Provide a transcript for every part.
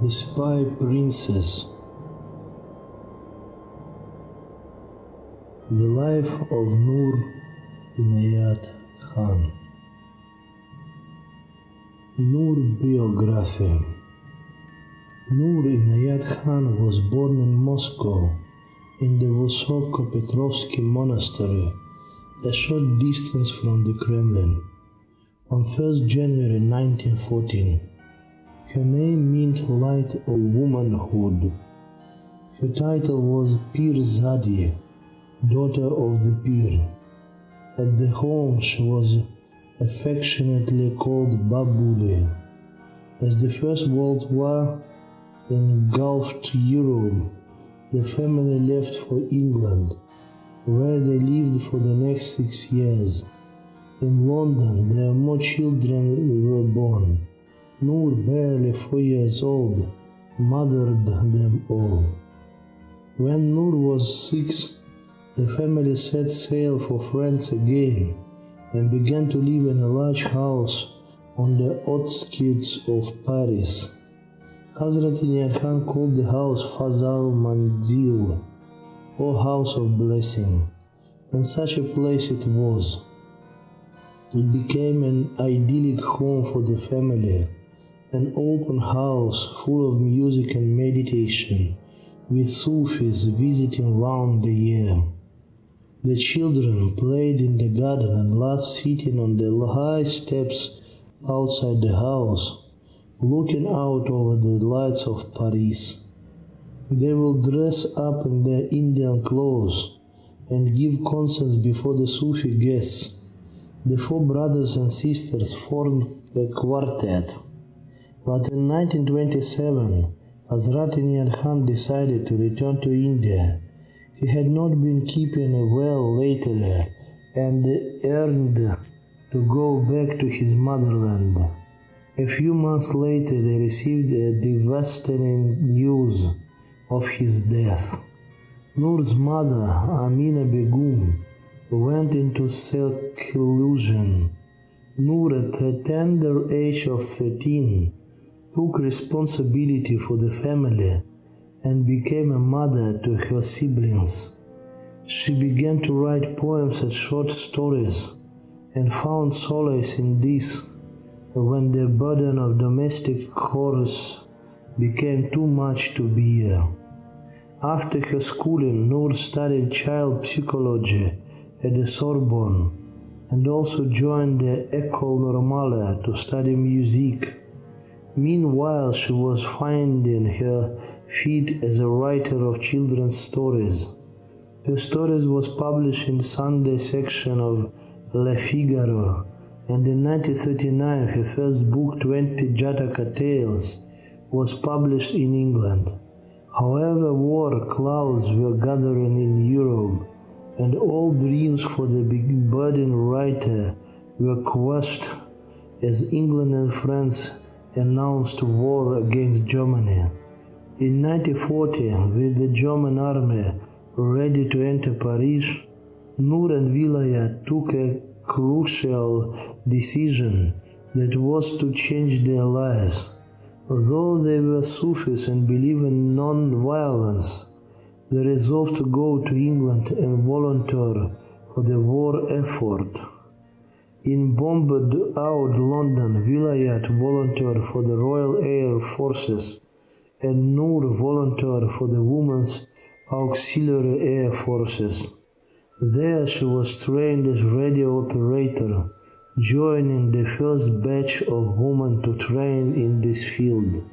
The Spy Princess. The Life of Noor Inayat Khan. Noor Biography. Noor Inayat Khan was born in Moscow in the Vysoko-Petrovsky Monastery, a short distance from the Kremlin, on 1st January 1914. Her name meant light of womanhood. Her title was Pirzadi, daughter of the Pir. At the home she was affectionately called Babuli. As the First World War engulfed Europe, the family left for England, where they lived for the next 6 years. In London, there more children were born. Noor, barely 4 years old, mothered them all. When Noor was 6, the family set sail for France again and began to live in a large house on the outskirts of Paris. Hazrat Inayat Khan called the house Fazal Manzil, or House of Blessing, and such a place it was. It became an idyllic home for the family, an open house full of music and meditation, with Sufis visiting round the year. The children played in the garden and loved sitting on the high steps outside the house, looking out over the lights of Paris. They will dress up in their Indian clothes and give concerts before the Sufi guests. The 4 brothers and sisters formed a quartet. But in 1927, Hazrat Inayat Khan decided to return to India. He had not been keeping well lately and yearned to go back to his motherland. A few months later, they received a devastating news of his death. Noor's mother, Amina Begum, went into seclusion. Noor, at the tender age of 13, took responsibility for the family and became a mother to her siblings. She began to write poems and short stories and found solace in this when the burden of domestic chores became too much to bear. After her schooling, Noor studied child psychology at the Sorbonne and also joined the École Normale to study music. Meanwhile, she was finding her feet as a writer of children's stories. Her stories was published in the Sunday section of Le Figaro, and in 1939 her first book, 20 Jataka Tales, was published in England. However, war clouds were gathering in Europe, and all dreams for the big budding writer were quashed as England and France announced war against Germany. In 1940, with the German army ready to enter Paris, Noor and Vilayat took a crucial decision that was to change their lives. Though they were Sufis and believed in non-violence, they resolved to go to England and volunteer for the war effort. In bombed out London, Vilayat volunteered for the Royal Air Forces and Noor volunteered for the Women's Auxiliary Air Forces. There she was trained as radio operator, joining the first batch of women to train in this field.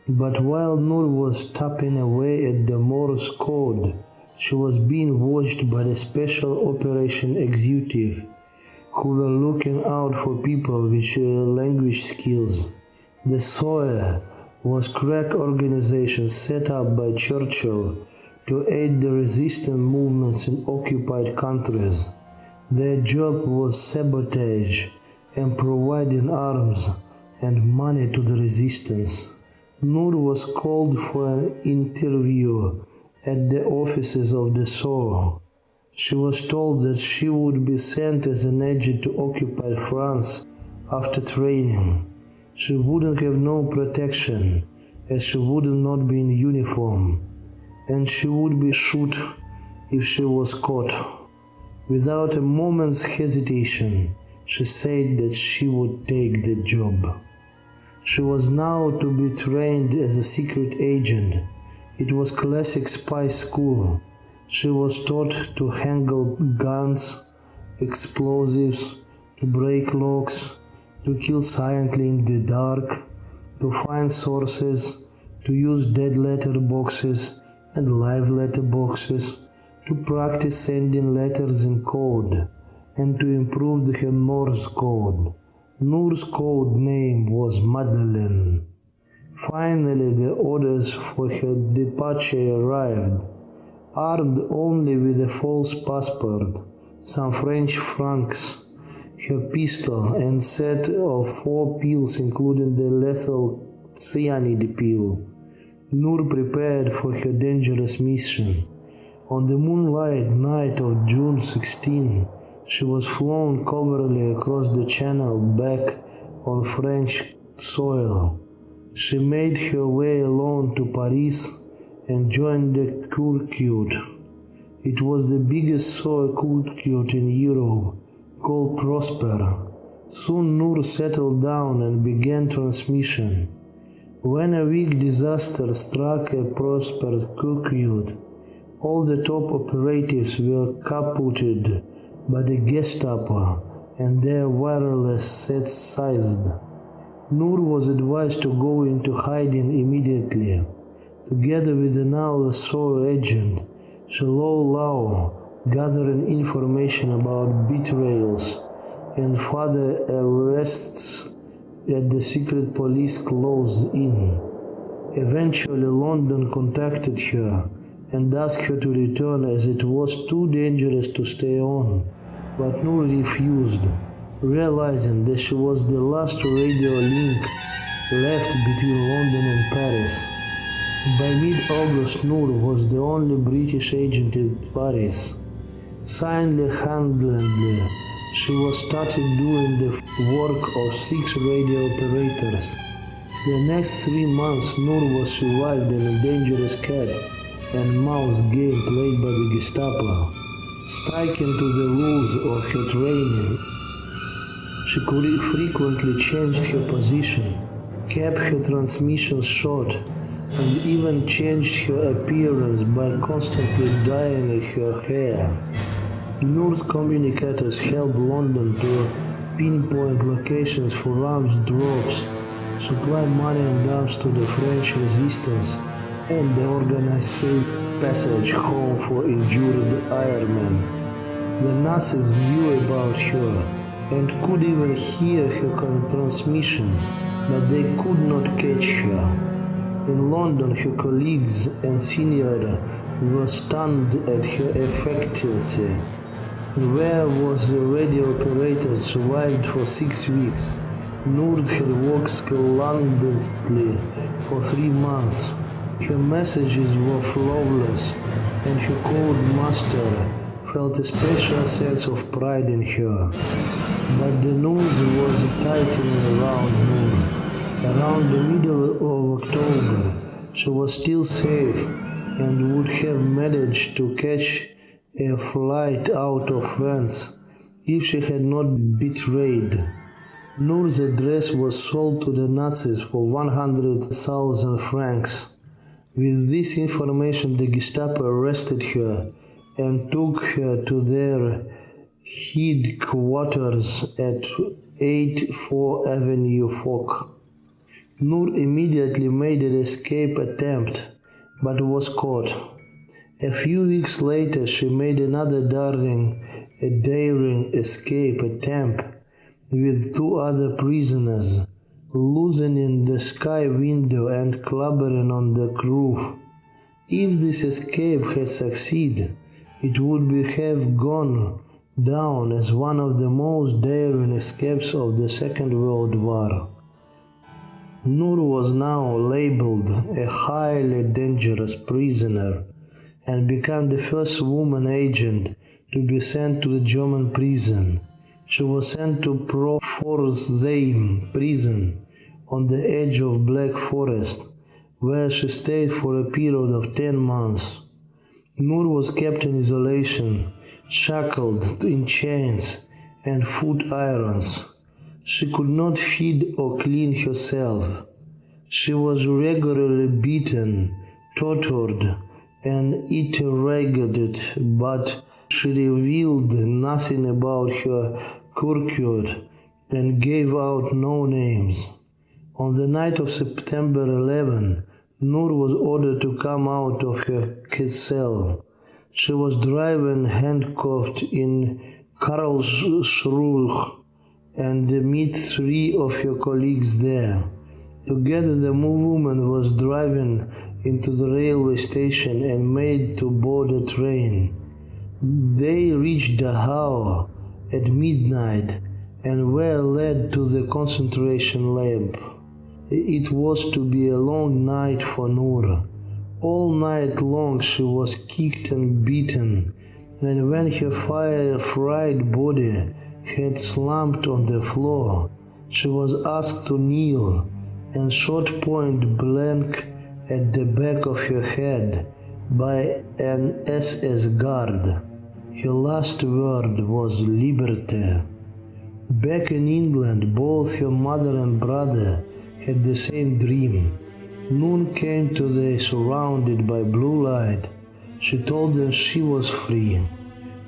But while Noor was tapping away at the Morse code, she was being watched by the Special Operation Executive, who were looking out for people with language skills. The SOE was crack organization set up by Churchill to aid the resistance movements in occupied countries. Their job was sabotage and providing arms and money to the resistance. Noor was called for an interview at the offices of the SOE. She was told that she would be sent as an agent to occupy France after training. She wouldn't have no protection as she would not be in uniform, and she would be shot if she was caught. Without a moment's hesitation, she said that she would take the job. She was now to be trained as a secret agent. It was classic spy school. She was taught to handle guns, explosives, to break locks, to kill silently in the dark, to find sources, to use dead letter boxes and live letter boxes, to practice sending letters in code, and to improve her Morse code. Noor's code name was Madeleine. Finally, the orders for her departure arrived. Armed only with a false passport, some French francs, her pistol, and set of 4 pills including the lethal cyanide pill, Noor prepared for her dangerous mission. On the moonlight night of June 16, she was flown covertly across the channel back on French soil. She made her way alone to Paris and joined the circuit. It was the biggest soil circuit in Europe, called Prosper. Soon Noor settled down and began transmission. When a big disaster struck a Prosper circuit, all the top operatives were captured by the Gestapo and their wireless sets seized. Noor was advised to go into hiding immediately. Together with another SOE agent, Shalom gathering information about betrayals and further arrests as the secret police closed in. Eventually London contacted her and asked her to return as it was too dangerous to stay on, but Noor refused, realizing that she was the last radio link left between London and Paris. By mid-August, Noor was the only British agent in Paris. Single-handedly, she was started doing the work of 6 radio operators. The next 3 months, Noor was survived in a dangerous cat and mouse game played by the Gestapo. Sticking to the rules of her training, she frequently changed her position, kept her transmissions short, and even changed her appearance by constantly dyeing her hair. Noor's communicators helped London to pinpoint locations for arms drops, supply money and arms to the French resistance, and the organized safe passage home for injured airmen. The Nazis knew about her and could even hear her transmission, but they could not catch her. In London, her colleagues and seniors were stunned at her efficiency. Where was the radio operator survived for 6 weeks? Noor had worked clandestinely for 3 months. Her messages were flawless, and her code master felt a special sense of pride in her. But the news was tightening around Noor. Around the middle of October, she was still safe and would have managed to catch a flight out of France if she had not been betrayed. Noor's address was sold to the Nazis for 100,000 francs. With this information, the Gestapo arrested her and took her to their headquarters at 84 Avenue Foch. Noor immediately made an escape attempt, but was caught. A few weeks later, she made another daring escape attempt with 2 other prisoners, loosening the sky window and clambering on the roof. If this escape had succeeded, it would have gone down as one of the most daring escapes of the Second World War. Noor was now labeled a highly dangerous prisoner and became the first woman agent to be sent to the German prison. She was sent to Pforzheim prison on the edge of Black Forest, where she stayed for a period of 10 months. Noor was kept in isolation, shackled in chains and foot irons. She could not feed or clean herself. She was regularly beaten, tortured, and interrogated, but she revealed nothing about her curfew and gave out no names. On the night of September 11, Noor was ordered to come out of her cell. She was driven handcuffed in Karlsruhe and meet three of her colleagues there. Together the woman was driven into the railway station and made to board a train. They reached Dachau at midnight and were led to the concentration camp. It was to be a long night for Noor. All night long she was kicked and beaten, and when her fire-fried body had slumped on the floor, she was asked to kneel and shot point blank at the back of her head by an SS guard. Her last word was liberty. Back in England, both her mother and brother had the same dream. Noon came to them surrounded by blue light. She told them she was free.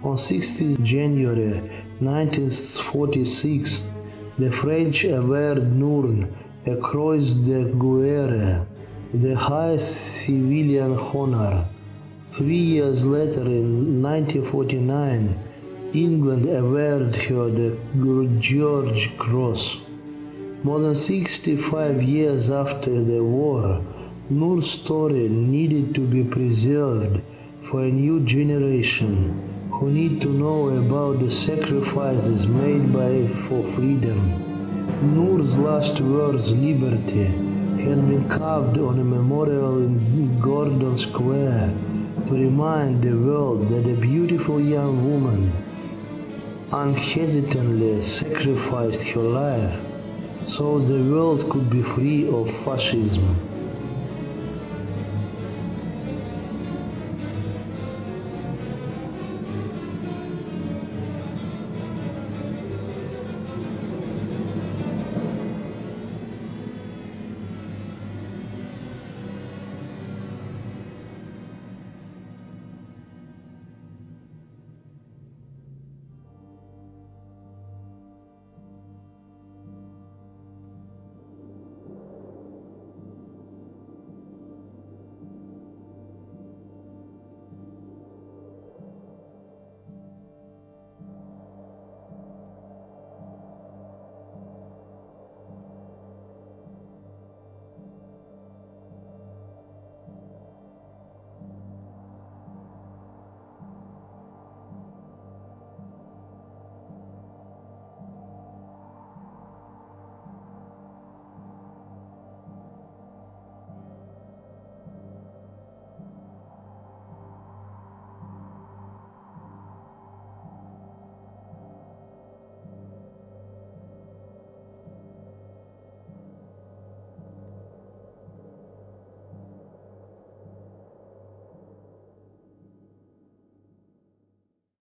On 16th January 1946, the French awarded Noor a Croix de Guerre, the highest civilian honor. 3 years later, in 1949, England awarded her the George Cross. More than 65 years after the war, Noor's story needed to be preserved for a new generation who need to know about the sacrifices made for freedom. Noor's last words, liberty, had been carved on a memorial in Gordon Square to remind the world that a beautiful young woman unhesitatingly sacrificed her life so the world could be free of fascism.